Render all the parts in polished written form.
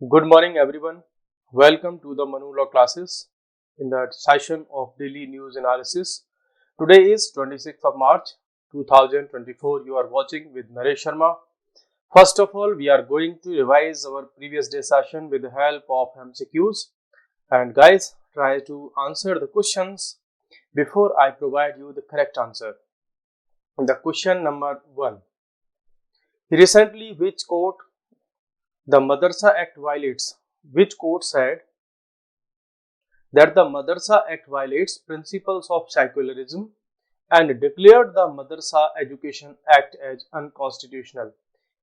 Good morning, everyone. Welcome to the Manu Law classes in the session of daily news analysis. Today is 26th of March 2024. You are watching with Naresh Sharma. First of all, we are going to revise our previous day session with the help of MCQs. And guys, try to answer the questions before I provide you the correct answer. The question number 1. Recently, which court the Madrasa Act violates? Which court said that the Madrasa Act violates principles of secularism and declared the Madrasa Education Act as unconstitutional?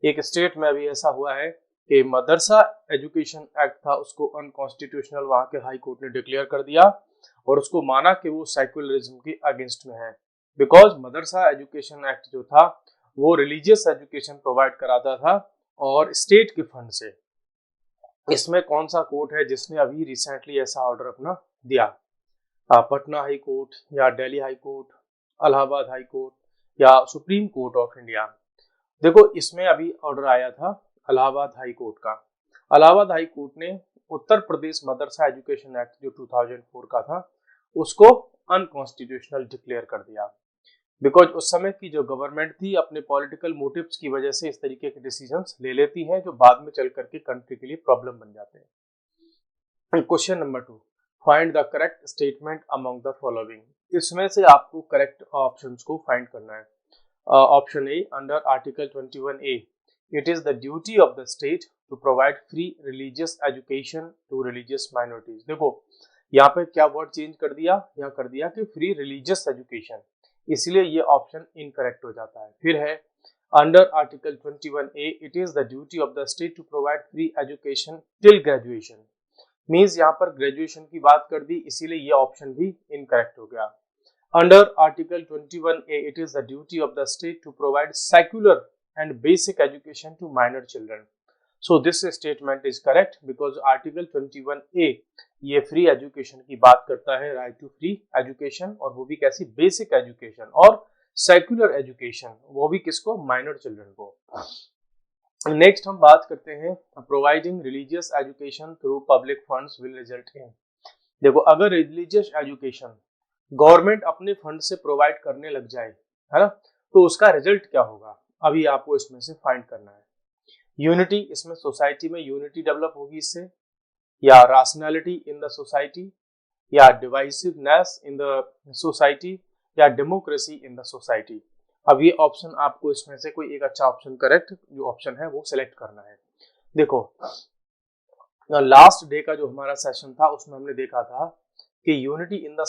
एक state में अभी ऐसा हुआ है कि मदरसा education act था उसको unconstitutional वहां के हाई कोर्ट ने डिक्लेयर कर दिया और उसको माना कि वो सेक्युलरिज्म के अगेंस्ट में है बिकॉज मदरसा एजुकेशन एक्ट जो था वो रिलीजियस एजुकेशन प्रोवाइड कराता था और स्टेट के फंड से। इसमें कौन सा कोर्ट है जिसने अभी रिसेंटली ऐसा ऑर्डर अपना दिया? पटना हाई कोर्ट या Delhi high court, Allahabad high court या सुप्रीम कोर्ट ऑफ इंडिया? देखो, इसमें अभी ऑर्डर आया था इलाहाबाद हाई कोर्ट का। इलाहाबाद हाई कोर्ट ने उत्तर प्रदेश मदरसा एजुकेशन एक्ट जो 2004 का था उसको अनकॉन्स्टिट्यूशनल डिक्लेयर कर दिया बिकॉज उस समय की जो गवर्नमेंट थी अपने पॉलिटिकल मोटिव्स की वजह से इस तरीके के डिसीजंस ले लेती है जो बाद में चल करके कंट्री के लिए प्रॉब्लम बन जाते हैं। Question number 2, find the correct statement among the following. इसमें से आपको करेक्ट ऑप्शंस को फाइंड करना है। Option A, under article 21A, it is the duty of the state to provide free religious education to religious minorities. देखो यहाँ पे क्या वर्ड चेंज कर दिया, यहाँ कर दिया कि फ्री रिलीजियस एजुकेशन, इसलिए ये ऑप्शन इनकरेक्ट हो जाता है। फिर है under article 21A, it is the duty of the state to provide free education till graduation. Means यहाँ पर ग्रेजुएशन की बात कर दी, इसीलिए ये ऑप्शन भी इनकरेक्ट हो गया। Under article 21A, it is the duty of the state to provide secular and basic education to minor children. So this statement is correct because article 21A ये फ्री एजुकेशन की बात करता है, right to free education, और वो भी कैसी, basic education और सेक्युलर एजुकेशन, वो भी किसको, माइनर चिल्ड्रन को। नेक्स्ट हम बात करते हैं providing religious education through public funds will result in. देखो, अगर रिलीजियस एजुकेशन गवर्नमेंट अपने फंड से प्रोवाइड करने लग जाए, है ना, तो उसका रिजल्ट क्या होगा, अभी आपको इसमें से फाइंड करना है। यूनिटी, इसमें सोसाइटी में यूनिटी डेवलप होगी इससे, या रैशनैलिटी इन द सोसाइटी, या डिवाइसिवनेस इन द सोसाइटी, या डेमोक्रेसी इन द सोसाइटी। अब ये ऑप्शन आपको इसमें से कोई एक अच्छा ऑप्शन, करेक्ट जो ऑप्शन है वो सिलेक्ट करना है। देखो, लास्ट डे का जो हमारा सेशन था उसमें हमने देखा था कि यूनिटी इन द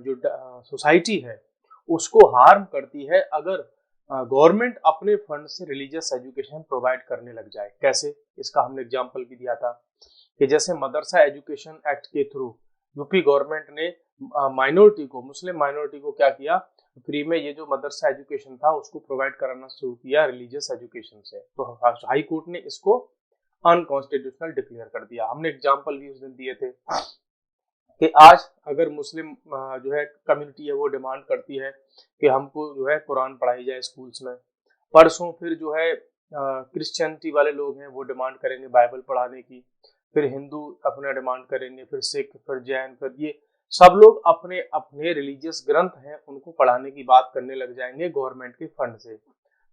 जो सोसाइटी है उसको हार्म करती है अगर गवर्नमेंट अपने फंड से रिलीजियस एजुकेशन प्रोवाइड करने लग जाए। कैसे, इसका हमने एग्जांपल भी दिया था कि जैसे मदरसा एजुकेशन एक्ट के थ्रू यूपी गवर्नमेंट ने माइनॉरिटी को, मुस्लिम माइनॉरिटी को क्या किया, फ्री में ये जो मदरसा एजुकेशन था उसको प्रोवाइड कराना शुरू किया रिलीजियस एजुकेशन से, तो हाई कोर्ट ने इसको अनकॉन्स्टिट्यूशनल डिक्लेयर कर दिया। हमने एग्जांपल भी उस दिन दिए थे कि आज अगर मुस्लिम जो है कम्युनिटी है वो डिमांड करती है कि हमको जो है कुरान पढ़ाई जाए स्कूल्स में, परसों फिर जो है क्रिश्चियनिटी वाले लोग हैं वो डिमांड करेंगे बाइबल पढ़ाने की, फिर हिंदू अपना डिमांड करेंगे, फिर सिख, फिर जैन, फिर ये सब लोग अपने अपने रिलीजियस ग्रंथ हैं उनको पढ़ाने की बात करने लग जाएंगे गवर्नमेंट के फंड से।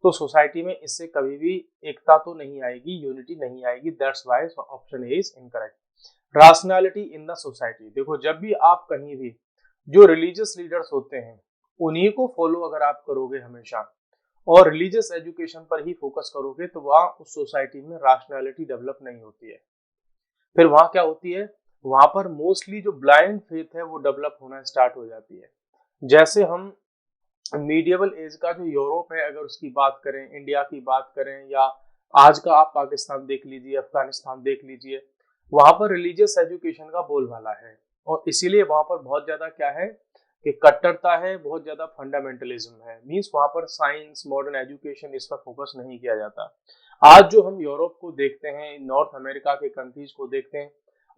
तो सोसाइटी में इससे कभी भी एकता तो नहीं आएगी, यूनिटी नहीं आएगी। That's why option A is incorrect. Rationality in the society, देखो जब भी आप कहीं भी जो रिलीजियस लीडर्स होते हैं उन्हीं को फॉलो अगर आप करोगे हमेशा और रिलीजियस एजुकेशन पर ही फोकस करोगे तो वहां उस सोसाइटी में रैशनैलिटी डेवलप नहीं होती है। फिर वहां क्या होती है, वहां पर मोस्टली जो ब्लाइंड फेथ है वो डेवलप होना स्टार्ट हो जाती है। जैसे हम मीडिएवल एज का जो यूरोप है अगर उसकी बात करें, इंडिया की बात करें, या आज का आप पाकिस्तान देख लीजिए, अफगानिस्तान देख लीजिए, वहां पर रिलीजियस एजुकेशन का बोलबाला है और इसीलिए वहां पर बहुत ज्यादा क्या है कि कट्टरता है, बहुत ज्यादा फंडामेंटलिज्म है। मींस वहां पर साइंस, मॉडर्न एजुकेशन, इस पर फोकस नहीं किया जाता। आज जो हम यूरोप को देखते हैं, नॉर्थ अमेरिका के कंट्रीज को देखते हैं,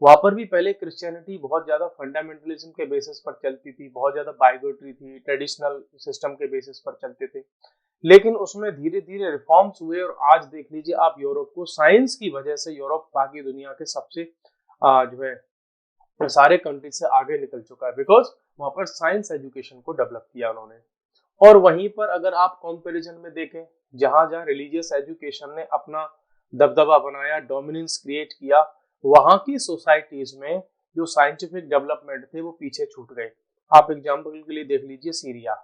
वहां पर भी पहले क्रिश्चियनिटी बहुत ज्यादा फंडामेंटलिज्म के बेसिस पर चलती थी, बहुत ज्यादा बाइगोट्री थी, ट्रेडिशनल सिस्टम के बेसिस पर चलते थे। लेकिन उसमें धीरे धीरे रिफॉर्म्स हुए और आज देख लीजिए आप यूरोप को, साइंस की वजह से यूरोप बाकी दुनिया के सबसे जो है सारे कंट्री से आगे निकल चुका है, बिकॉज वहां पर साइंस एजुकेशन को डेवलप किया उन्होंने। और वहीं पर अगर आप कंपैरिजन में देखें, जहां जहां रिलीजियस एजुकेशन ने अपना दबदबा बनाया, डोमिनेंस क्रिएट किया, वहां की सोसाइटीज में जो साइंटिफिक डेवलपमेंट थे वो पीछे छूट गए। आप एग्जाम्पल के लिए देख लीजिए सीरिया,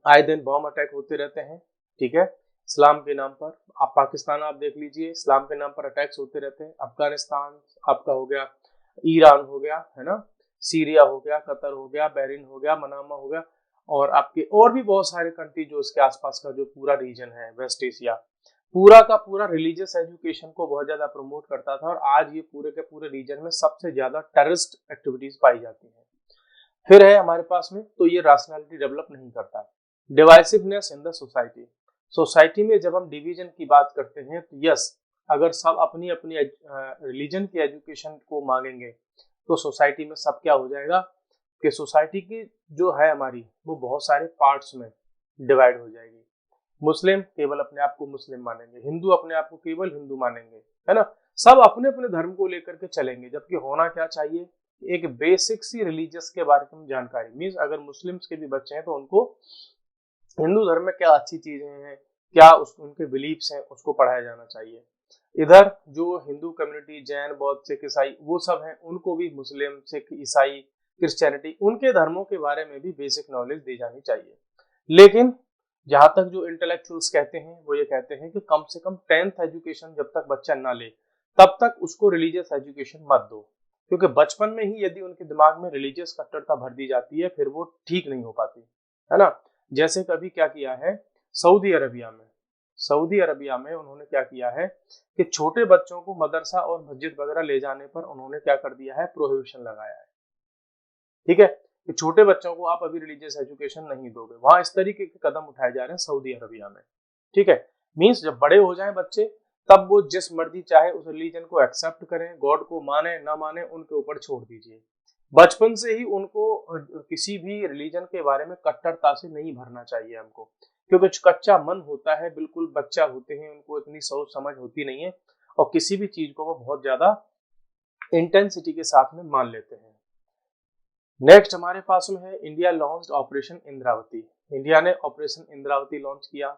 आए दिन बॉम्ब अटैक होते रहते हैं, ठीक है, इस्लाम के नाम पर। आप पाकिस्तान आप देख लीजिए, इस्लाम के नाम पर अटैक्स होते रहते हैं। अफगानिस्तान आपका हो गया, ईरान हो गया, है ना, सीरिया हो गया, कतर हो गया, बहरीन हो गया, मनामा हो गया, और आपके और भी बहुत सारे कंट्री जो इसके आसपास का जो पूरा रीजन है वेस्ट एशिया, पूरा का पूरा रिलीजियस एजुकेशन को बहुत ज्यादा प्रमोट करता था। और आज ये पूरे के पूरे रीजन में सबसे ज्यादा टेररिस्ट एक्टिविटीज पाई जाती है। फिर है हमारे पास में, तो ये रैशनैलिटी डेवलप नहीं करता। डिवाइसिवनेस इन द सोसाइटी, सोसाइटी में जब हम डिवीजन की बात करते हैं तो यस, अगर सब अपनी अपनी रिलीजन की एजुकेशन को मांगेंगे तो सोसाइटी में सब क्या हो जाएगा कि सोसाइटी की जो है हमारी वो बहुत सारे पार्ट्स में डिवाइड हो जाएगी। मुस्लिम केवल अपने आप को मुस्लिम मानेंगे, हिंदू अपने आप को केवल हिंदू मानेंगे, है ना, सब अपने अपने धर्म को लेकर के चलेंगे। जबकि होना क्या चाहिए, एक बेसिक सी रिलीजियस के बारे में जानकारी। मीन्स अगर मुस्लिम्स के भी बच्चे हैं तो उनको हिंदू धर्म में क्या अच्छी चीजें हैं, क्या उनके बिलीफ्स हैं, उसको पढ़ाया जाना चाहिए। इधर जो हिंदू कम्युनिटी, जैन, बौद्ध, सिख, ईसाई वो सब हैं, उनको भी मुस्लिम, सिख, ईसाई, क्रिश्चियनिटी, उनके धर्मों के बारे में भी बेसिक नॉलेज दी जानी चाहिए। लेकिन जहां तक जो इंटेलेक्चुअल्स कहते हैं वो ये कहते हैं कि कम से कम 10th एजुकेशन जब तक बच्चा ना ले तब तक उसको रिलीजियस एजुकेशन मत दो, क्योंकि बचपन में ही यदि उनके दिमाग में रिलीजियस कट्टरता भर दी जाती है फिर वो ठीक नहीं हो पाती, है ना। जैसे कभी क्या किया है सऊदी अरबिया में, सऊदी अरबिया में उन्होंने क्या किया है कि छोटे बच्चों को मदरसा और मस्जिद वगैरह ले जाने पर उन्होंने क्या कर दिया है, प्रोहिबिशन लगाया है, ठीक है, कि छोटे बच्चों को आप अभी रिलीजियस एजुकेशन नहीं दोगे। वहां इस तरीके के कदम उठाए जा रहे हैं सऊदी अरबिया में, ठीक है। मीन्स जब बड़े हो जाएं बच्चे तब वो जिस मर्जी चाहे उस रिलीजन को एक्सेप्ट करें, गॉड को माने ना माने उनके ऊपर छोड़ दीजिए। बचपन से ही उनको किसी भी रिलीजन के बारे में कट्टरता से नहीं भरना चाहिए हमको, क्योंकि कच्चा मन होता है, बिल्कुल बच्चा होते हैं, उनको इतनी सोच समझ होती नहीं है और किसी भी चीज को वो बहुत ज्यादा इंटेंसिटी के साथ में मान लेते हैं। नेक्स्ट हमारे पास में है India launched operation Indravati. India ने ऑपरेशन इंद्रावती लॉन्च किया।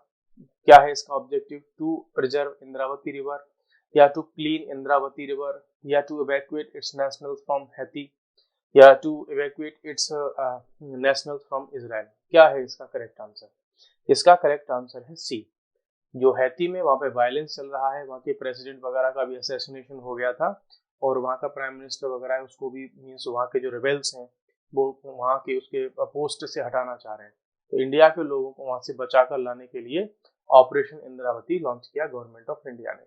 क्या है इसका objective, to preserve Indravati river, या टू क्लीन इंद्रावती रिवर, या to evacuate its national from Haiti, या to evacuate its national from Israel. क्या है इसका करेक्ट आंसर, इसका करेक्ट आंसर है सी। जो हैती में वहां पे वायलेंस चल रहा है, वहां के प्रेसिडेंट वगैरह का भी असैसिनेशन हो गया था और वहां का प्राइम मिनिस्टर वगैरह है उसको भी, मीन्स वहां के जो रिबेल्स हैं वो वहां के उसके पोस्ट से हटाना चाह रहे हैं। तो इंडिया के लोगों को वहां से बचा कर लाने के लिए ऑपरेशन इंद्रावती लॉन्च किया गवर्नमेंट ऑफ इंडिया ने।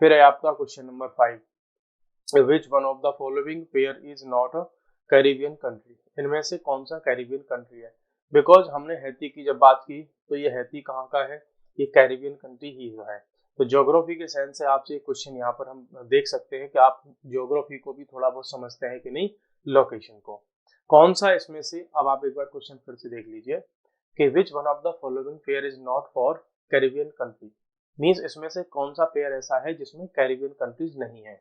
फिर है आपका question number 5, which one of the following pair is not a Caribbean country. इनमें से कौन सा कैरिबियन कंट्री है। बिकॉज हमने हैती की जब बात की तो ये हैती कहाँ का है, ये कैरिबियन कंट्री ही है। तो ज्योग्राफी के सेंस से आपसे क्वेश्चन यहाँ पर हम देख सकते हैं कि आप ज्योग्राफी को भी थोड़ा बहुत समझते हैं कि नहीं, लोकेशन को। कौन सा इसमें से, अब आप एक बार क्वेश्चन फिर से देख लीजिए कि which one of the following pair is not for Caribbean country. Means इसमें से कौन सा पेयर ऐसा है जिसमें कैरिबियन कंट्रीज नहीं है।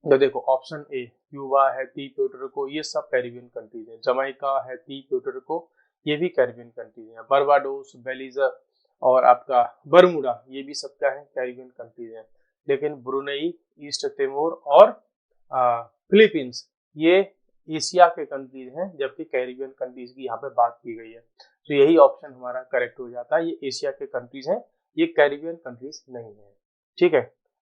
तो देखो option A, Cuba, Haiti, Puerto, ये सब कैरिबियन कंट्रीज हैं। जमैका, हैती, प्यूर्टो ये भी कैरिबियन कंट्रीज हैं। बर्बाडोस, बेलीज और आपका बरमूडा ये भी सब क्या है, कैरिबियन कंट्रीज हैं। लेकिन ब्रुनेई, ईस्ट तिमोर और फिलीपींस ये एशिया के कंट्रीज हैं, जबकि कैरिबियन कंट्रीज की यहाँ पे बात की गई है। तो यही ऑप्शन हमारा करेक्ट हो जाता है, ये एशिया के कंट्रीज हैं, ये कैरिबियन कंट्रीज नहीं है, ठीक है।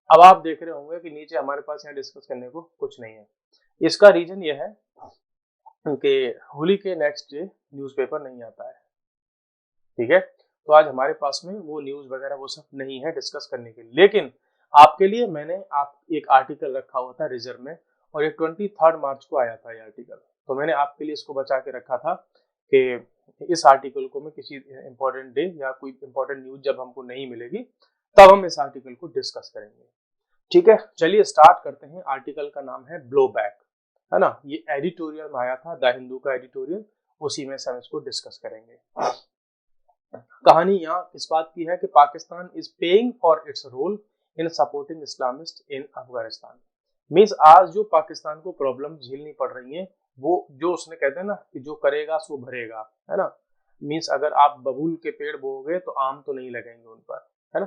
अब आप देख रहे होंगे कि नीचे हमारे पास यहाँ डिस्कस करने को कुछ नहीं है। इसका रीजन ये है कि होली के नेक्स्ट डे न्यूज़पेपर नहीं आता है, ठीक है। तो आज हमारे पास में वो न्यूज वगैरह वो सब नहीं है डिस्कस करने के लिए। लेकिन आपके लिए मैंने एक आर्टिकल रखा हुआ था रिजर्व में, और ये 23 मार्च को आया था ये आर्टिकल। तो मैंने आपके लिए इसको बचा के रखा था कि इस आर्टिकल को मैं किसी इंपॉर्टेंट डे या कोई इंपॉर्टेंट न्यूज जब हमको नहीं मिलेगी तब हम इस आर्टिकल को डिस्कस करेंगे, ठीक है। चलिए स्टार्ट करते हैं। आर्टिकल का नाम है ब्लो बैक, है ना, ये एडिटोरियल में आया था, द हिंदू का एडिटोरियल, उसी में से हम इसको डिस्कस करेंगे। कहानी यहाँ इस बात की है कि Pakistan is paying for its role in supporting Islamist in Afghanistan. Means आज जो पाकिस्तान को प्रॉब्लम झेलनी पड़ रही है, वो जो उसने कहते हैं ना कि जो करेगा सो भरेगा, है ना। मीन्स अगर आप बबूल के पेड़ बोओगे तो आम तो नहीं लगेंगे उन पर, है ना।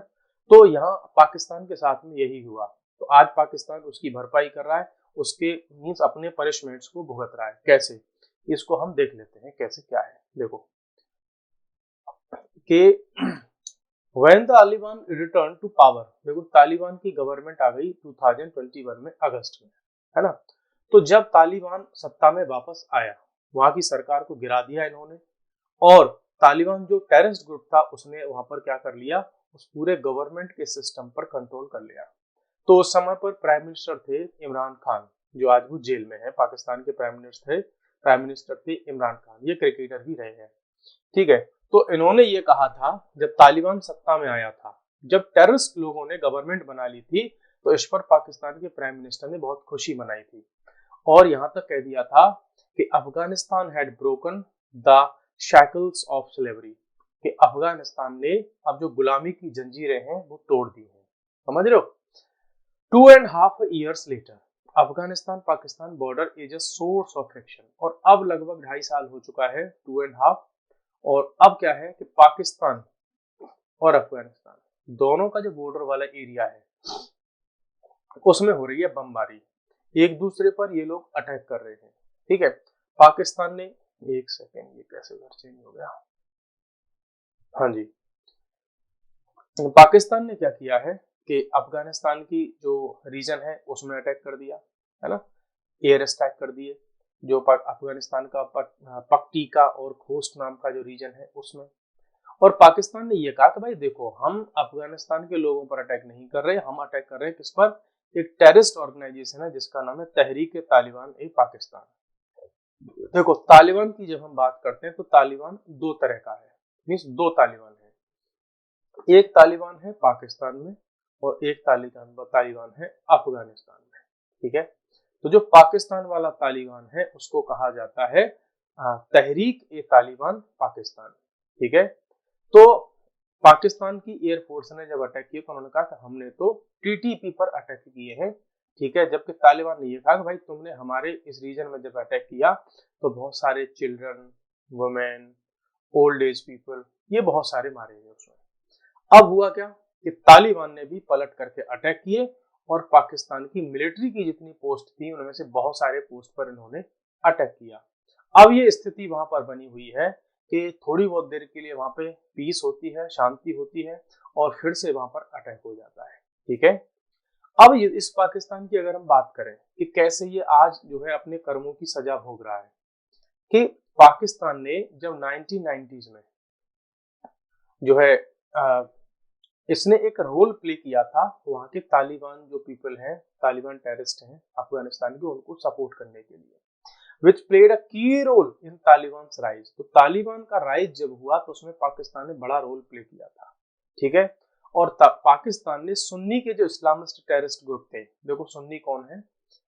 तो यहाँ पाकिस्तान के साथ में यही हुआ। तो आज पाकिस्तान उसकी भरपाई कर रहा है, उसके मीन्स अपने पनिशमेंट्स को भुगत रहा है। कैसे, इसको हम देख लेते हैं कैसे क्या है। देखो कि when Taliban return to power, देखो तालिबान की गवर्नमेंट आ गई 2021 में अगस्त में, है ना। तो जब तालिबान सत्ता में वापस आया, वहां की सरकार को गिरा दिया इन्होंने, और तालिबान जो टेररिस्ट ग्रुप था उसने वहां पर क्या कर लिया, उस पूरे गवर्नमेंट के सिस्टम पर कंट्रोल कर लिया। तो उस समय पर प्राइम मिनिस्टर थे इमरान खान, जो आज वो जेल में है। पाकिस्तान के प्राइम मिनिस्टर थे इमरान खान, ये क्रिकेटर भी रहे हैं, ठीक है। तो इन्होंने ये कहा था जब तालिबान सत्ता में आया था, जब टेररिस्ट लोगों ने गवर्नमेंट बना ली थी, तो इस पर पाकिस्तान के प्राइम मिनिस्टर ने बहुत खुशी मनाई थी, और यहां तक कह दिया था कि Afghanistan had broken the shackles of slavery, कि अफगानिस्तान ने अब जो गुलामी की जंजीरें हैं वो तोड़ दी हैं। समझ रहे हो। 2.5 years later Afghanistan Pakistan border is a source of friction, और अब लगभग 2.5 साल हो चुका है, 2.5, और अब क्या है कि पाकिस्तान और अफगानिस्तान दोनों का जो बॉर्डर वाला एरिया है उसमें हो रही है बमबारी, एक दूसरे पर ये लोग अटैक कर रहे हैं, ठीक है। पाकिस्तान ने, एक सेकेंड, ये कैसे घर चेंज हो गया, हाँ जी, पाकिस्तान ने क्या किया है कि अफगानिस्तान की जो रीजन है उसमें अटैक कर दिया, है ना, एयर स्ट्राइक कर दिए, जो अफगानिस्तान का पक्टिका और खोस्ट नाम का जो रीजन है उसमें। और पाकिस्तान ने ये कहा कि भाई देखो, हम अफगानिस्तान के लोगों पर अटैक नहीं कर रहे, हम अटैक कर रहे हैं किस पर, एक टेररिस्ट ऑर्गेनाइजेशन है जिसका नाम है तहरीक तालिबान ए पाकिस्तान। देखो तालिबान की जब हम बात करते हैं तो तालिबान दो तरह का है, मीन्स दो तालिबान है, एक तालिबान है पाकिस्तान में और एक तालिबान है अफगानिस्तान में, ठीक है। तो जो पाकिस्तान वाला तालिबान है उसको कहा जाता है तहरीक ए तालिबान पाकिस्तान, ठीक है। तो पाकिस्तान की एयरफोर्स ने जब अटैक किया तो उन्होंने कहा कि हमने तो टीटीपी पर अटैक किए हैं, ठीक है। जबकि तालिबान ने यह कहा कि भाई तुमने हमारे इस रीजन में जब अटैक किया तो बहुत सारे children, women, old age people, ये बहुत सारे मारे गए उसमें। अब हुआ क्या कि तालिबान ने भी पलट करके अटैक किए, और पाकिस्तान की मिलिट्री की जितनी पोस्ट थी उनमें से बहुत सारे पोस्ट पर इन्होंने अटैक किया। अब ये स्थिति वहां पर बनी हुई है कि थोड़ी बहुत देर के लिए वहां पे पीस होती है, शांति होती है, और फिर से वहां पर अटैक हो जाता है, ठीक है। अब इस पाकिस्तान की अगर हम बात करें कि कैसे ये आज जो है अपने कर्मों की सजा भोग रहा है, कि पाकिस्तान ने जब 1990s में जो है इसने एक रोल प्ले किया था वहां के तालिबान जो पीपल हैं, तालिबान टेररिस्ट हैं अफगानिस्तान के, उनको सपोर्ट करने के लिए, विच प्लेड अ की रोल इन तालिबान राइज। तो तालिबान का राइज जब हुआ तो उसमें पाकिस्तान ने बड़ा रोल प्ले किया था, ठीक है। और पाकिस्तान ने सुन्नी के जो इस्लामिस्ट टेररिस्ट ग्रुप थे, देखो सुन्नी कौन है,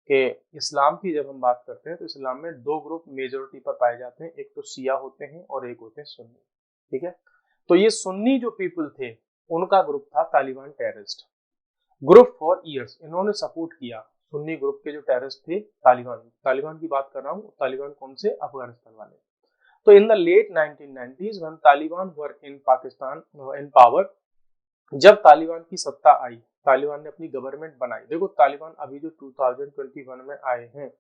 कि इस्लाम की जब हम बात करते हैं तो इस्लाम में दो ग्रुप मेजोरिटी पर पाए जाते हैं, एक तो शिया होते हैं और एक होते हैं सुन्नी, ठीक है। तो ये सुन्नी जो पीपल थे उनका ग्रुप था Taliban terrorist group. For years इन्होंने सपोर्ट किया सुन्नी ग्रुप के जो टेररिस्ट थे, तालिबान की बात कर रहा हूँ, तालिबान कौन से, अफगानिस्तान वाले। तो in the late 1990s when Taliban were in Pakistan in power, जब तालिबान की सत्ता आई, तालिबान ने अपनी गवर्नमेंट बनाई। देखो तालिबान अभी जो 2021 में आए हैं,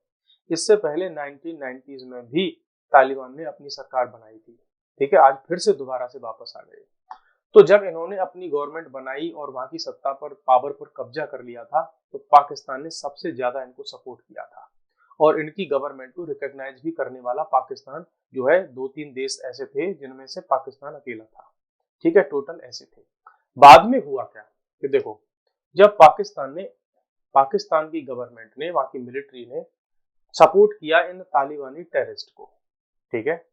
इससे पहले 1990s में भी तालिबान ने अपनी सरकार बनाई थी, ठीक है। आज फिर से दोबारा से वापस आ गए। तो जब इन्होंने अपनी गवर्नमेंट बनाई और वहां की सत्ता पर, पावर पर कब्जा कर लिया था, तो पाकिस्तान ने सबसे ज्यादा इनको सपोर्ट किया था, और इनकी गवर्नमेंट को रिकॉग्नाइज भी करने वाला पाकिस्तान जो है, 2-3 देश ऐसे थे जिनमें से पाकिस्तान अकेला था, ठीक है, टोटल ऐसे थे। बाद में हुआ क्या कि देखो, जब पाकिस्तान की गवर्नमेंट ने, वहां की मिलिट्री ने सपोर्ट किया इन तालिबानी टेररिस्ट को, ठीक है।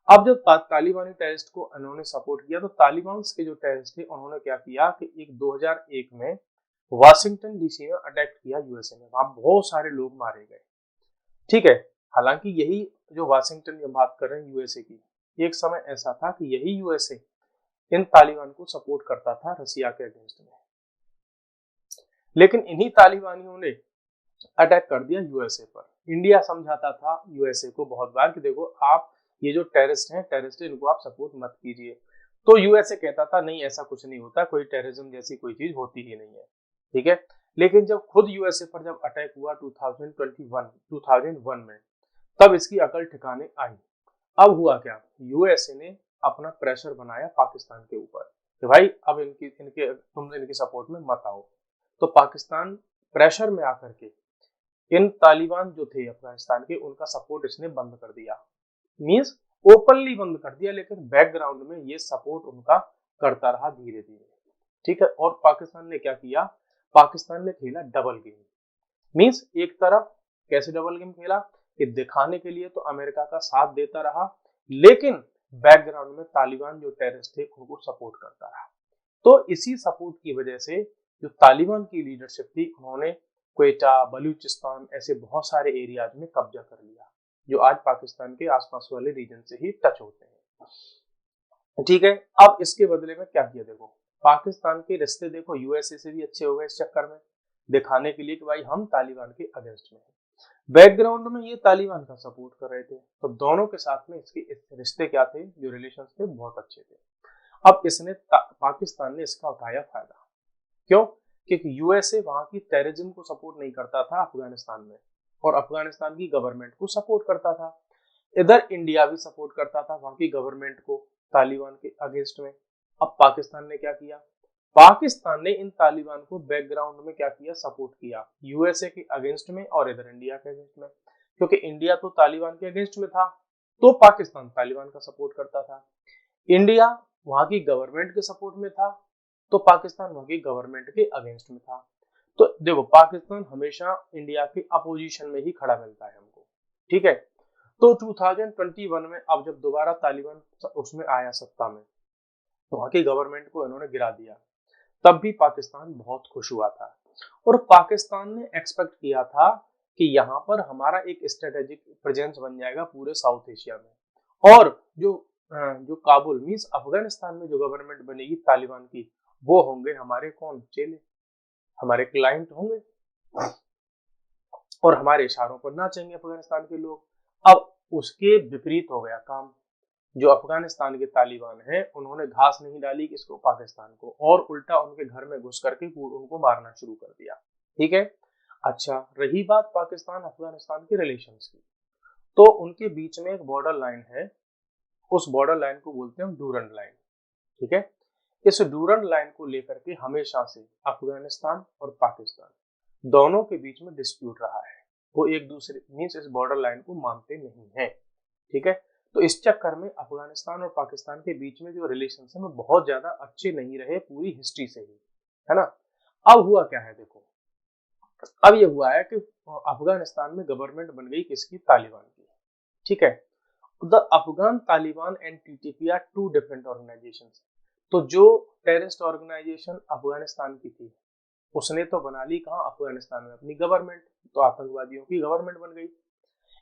अब जब तालिबानी टेररिस्ट को उन्होंने सपोर्ट किया तो तालिबान के जो टेररिस्ट थे उन्होंने क्या किया कि एक 2001 में वाशिंगटन डीसी में अटैक किया यूएसए में, वहां बहुत सारे लोग मारे गए, ठीक है। हालांकि यही जो वाशिंगटन की बात कर रहे हैं यूएसए की, एक समय ऐसा था कि यही यूएसए इन तालिबान को सपोर्ट करता था रसिया के अगेंस्ट में। लेकिन इन्हीं तालिबानियों ने अटैक कर दिया यूएसए पर। इंडिया समझाता था यूएसए को बहुत बार कि देखो आप ये जो टेररिस्ट हैं इनको आप सपोर्ट मत कीजिए। तो यूएसए कहता था नहीं ऐसा कुछ नहीं होता, कोई टेररिज्म जैसी कोई चीज होती ही नहीं है, ठीक है। लेकिन जब खुद यूएसए पर जब अटैक हुआ 2001 में, तब इसकी अकल ठिकाने आई। अब हुआ क्या, यूएसए ने अपना प्रेशर बनाया पाकिस्तान के ऊपर कि भाई अब तुम इनकी सपोर्ट में मत आओ। तो पाकिस्तान प्रेशर में आकर के इन तालिबान जो थे अफगानिस्तान के, उनका सपोर्ट इसने बंद कर दिया, मींस ओपनली बंद कर दिया, लेकिन बैकग्राउंड में ये सपोर्ट उनका करता रहा धीरे धीरे, ठीक है। और पाकिस्तान ने क्या किया, पाकिस्तान ने खेला डबल गेम। मींस एक तरफ कैसे डबल गेम खेला कि दिखाने के लिए तो अमेरिका का साथ देता रहा, लेकिन बैकग्राउंड में तालिबान जो टेररिस्ट थे उनको सपोर्ट करता रहा। तो इसी सपोर्ट की वजह से जो तालिबान की लीडरशिप थी, उन्होंने क्वेटा, बलूचिस्तान ऐसे बहुत सारे एरियाज में कब्जा कर लिया, जो आज पाकिस्तान के आसपास वाले रीजन से ही टच होते हैं, ठीक है। अब इसके बदले में क्या किया, देखो पाकिस्तान के रिश्ते देखो यूएसए से भी अच्छे हो गए इस चक्कर में, दिखाने के लिए कि भाई हम तालिबान के अगेंस्ट में हैं। बैकग्राउंड में ये तालिबान का सपोर्ट कर रहे थे, तो दोनों के साथ में इसके रिश्ते क्या थे, जो रिलेशंस थे बहुत अच्छे थे। अब इसने पाकिस्तान ने इसका उठाया फायदा। क्यों, क्योंकि यूएसए वहां की टेररिज्म को सपोर्ट नहीं करता था अफगानिस्तान में, और अफगानिस्तान की गवर्नमेंट को सपोर्ट करता था। इधर इंडिया भी सपोर्ट करता था वहां की गवर्नमेंट को तालिबान के अगेंस्ट में। अब पाकिस्तान ने क्या किया, पाकिस्तान ने इन तालिबान को बैकग्राउंड में क्या किया, सपोर्ट किया यूएसए के अगेंस्ट में और इधर इंडिया के अगेंस्ट में। क्योंकि इंडिया तो तालिबान के अगेंस्ट में था, तो पाकिस्तान तालिबान का सपोर्ट करता था। इंडिया वहां की गवर्नमेंट के सपोर्ट में था, तो पाकिस्तान वहां की गवर्नमेंट के अगेंस्ट में था। तो देखो पाकिस्तान हमेशा इंडिया के अपोजिशन में ही खड़ा मिलता है हमको, ठीक है। तो 2021 में अब जब दोबारा तालिबान उसमें आया सत्ता में, तो वहां की गवर्नमेंट को इन्होंने गिरा दिया, तब भी पाकिस्तान बहुत खुश हुआ था। और पाकिस्तान ने एक्सपेक्ट किया था कि यहाँ पर हमारा एक स्ट्रेटेजिक प्रेजेंस बन जाएगा पूरे साउथ एशिया में, और जो काबुल मींस अफगानिस्तान में जो गवर्नमेंट बनेगी तालिबान की, वो होंगे हमारे कौन, चेले, हमारे क्लाइंट होंगे, और हमारे इशारों पर नाचेंगे अफगानिस्तान के लोग। अब उसके विपरीत हो गया काम। जो अफगानिस्तान के तालिबान हैं, उन्होंने घास नहीं डाली किसको, पाकिस्तान को, और उल्टा उनके घर में घुस करके उनको मारना शुरू कर दिया, ठीक है। अच्छा, रही बात पाकिस्तान अफगानिस्तान के रिलेशंस की, तो उनके बीच में एक बॉर्डर लाइन है, उस बॉर्डर लाइन को बोलते हैं डूरंड लाइन, ठीक है। इस डूरंड लाइन को लेकर के हमेशा से अफगानिस्तान और पाकिस्तान दोनों के बीच में डिस्प्यूट रहा है। वो एक दूसरे मींस इस बॉर्डर लाइन को मानते नहीं है, ठीक है। तो इस चक्कर में अफगानिस्तान और पाकिस्तान के बीच में जो रिलेशन है वो बहुत ज्यादा अच्छे नहीं रहे पूरी हिस्ट्री से ही, है ना। अब हुआ क्या है, देखो अब ये हुआ है कि अफगानिस्तान में गवर्नमेंट बन गई किसकी, तालिबान की, ठीक है। The Afghan Taliban and TTP are two different organisations. तो जो टेररिस्ट ऑर्गेनाइजेशन अफगानिस्तान की थी, उसने तो बना ली कहाँ, अफगानिस्तान में अपनी गवर्नमेंट, तो आतंकवादियों की गवर्नमेंट बन गई।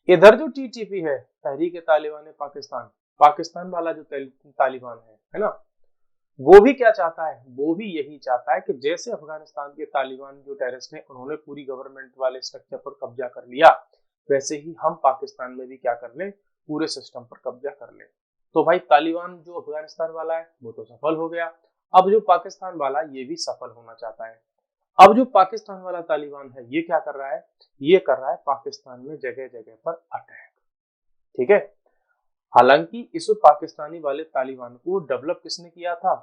इधर जो टीटीपी है, तहरीक तालिबान पाकिस्तान, पाकिस्तान वाला जो तालिबान है ना, वो भी क्या चाहता है, वो भी यही चाहता है कि जैसे अफगानिस्तान के तालिबान जो टेररिस्ट हैं उन्होंने पूरी गवर्नमेंट वाले स्ट्रक्चर पर कब्जा कर लिया, वैसे ही हम पाकिस्तान में भी क्या कर लें, पूरे सिस्टम पर कब्जा कर लें। तो भाई तालिबान जो अफगानिस्तान वाला है वो तो सफल हो गया, अब जो पाकिस्तान वाला ये भी सफल होना चाहता है। अब जो पाकिस्तान वाला तालिबान है ये क्या कर रहा है, ये कर रहा है पाकिस्तान में जगह जगह पर अटैक, ठीक है। हालांकि इस पाकिस्तानी वाले तालिबान को डेवलप किसने किया था,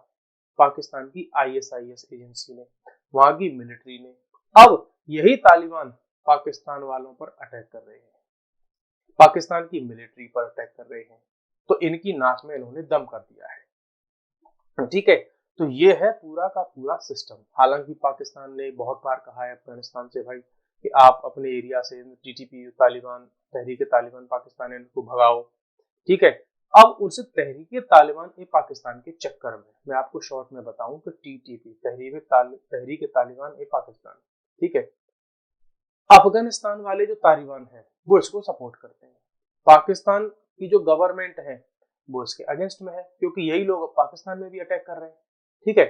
पाकिस्तान की आईएसआईएस एजेंसी ने, वहां की मिलिट्री ने। अब यही तालिबान पाकिस्तान वालों पर अटैक कर रहे हैं, पाकिस्तान की मिलिट्री पर अटैक कर रहे हैं, तो इनकी नाक में इन्होंने दम कर दिया है, ठीक है। तो ये है पूरा का पूरा सिस्टम। हालांकि पाकिस्तान ने बहुत बार कहा है अफगानिस्तान से भाई कि आप अपने एरिया से टीटीपी तालिबान, तहरीक तालिबान पाकिस्तान इनको भगाओ, ठीक है। अब उनसे तहरीक तालिबान ए पाकिस्तान के चक्कर में मैं आपको शॉर्ट में बताऊं कि टीटीपी तहरीक तालिबान ए पाकिस्तान, ठीक है, अफगानिस्तान वाले जो तालिबान हैं वो इसको सपोर्ट करते हैं। पाकिस्तान की जो गवर्नमेंट है वो इसके अगेंस्ट में है, क्योंकि यही लोग अब पाकिस्तान में भी अटैक कर रहे हैं। ठीक है,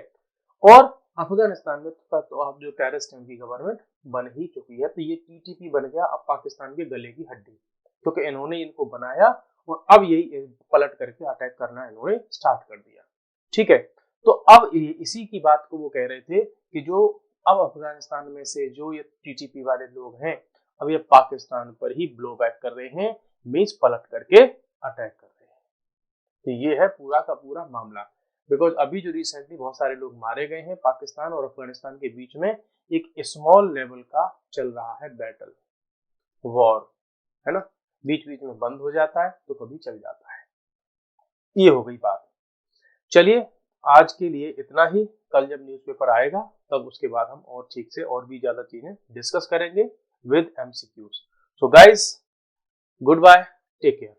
और अफगानिस्तान में तो अब जो टेररिस्ट की गवर्नमेंट बन ही चुकी है, तो ये टीटीपी बन गया अब पाकिस्तान के गले की हड्डी, क्योंकि इन्होंने इनको बनाया और अब यही पलट करके अटैक करना इन्होंने स्टार्ट कर दिया। ठीक है, तो अब इसी की बात को वो कह रहे थे कि जो अब अफगानिस्तान में से जो ये टीटीपी वाले लोग हैं, अब ये पाकिस्तान पर ही ब्लो बैक कर रहे हैं, मींस पलट करके अटैक कर रहे हैं। तो ये है पूरा का पूरा मामला। बिकॉज अभी जो रिसेंटली बहुत सारे लोग मारे गए हैं, पाकिस्तान और अफगानिस्तान के बीच में एक स्मॉल लेवल का चल रहा है बैटल, वॉर, है ना, बीच बीच में बंद हो जाता है तो कभी चल जाता है। ये हो गई बात। चलिए आज के लिए इतना ही। कल जब न्यूज़पेपर आएगा तब उसके बाद हम और ठीक से और भी ज्यादा चीजें डिस्कस करेंगे with MCQs. So guys, good bye, take care.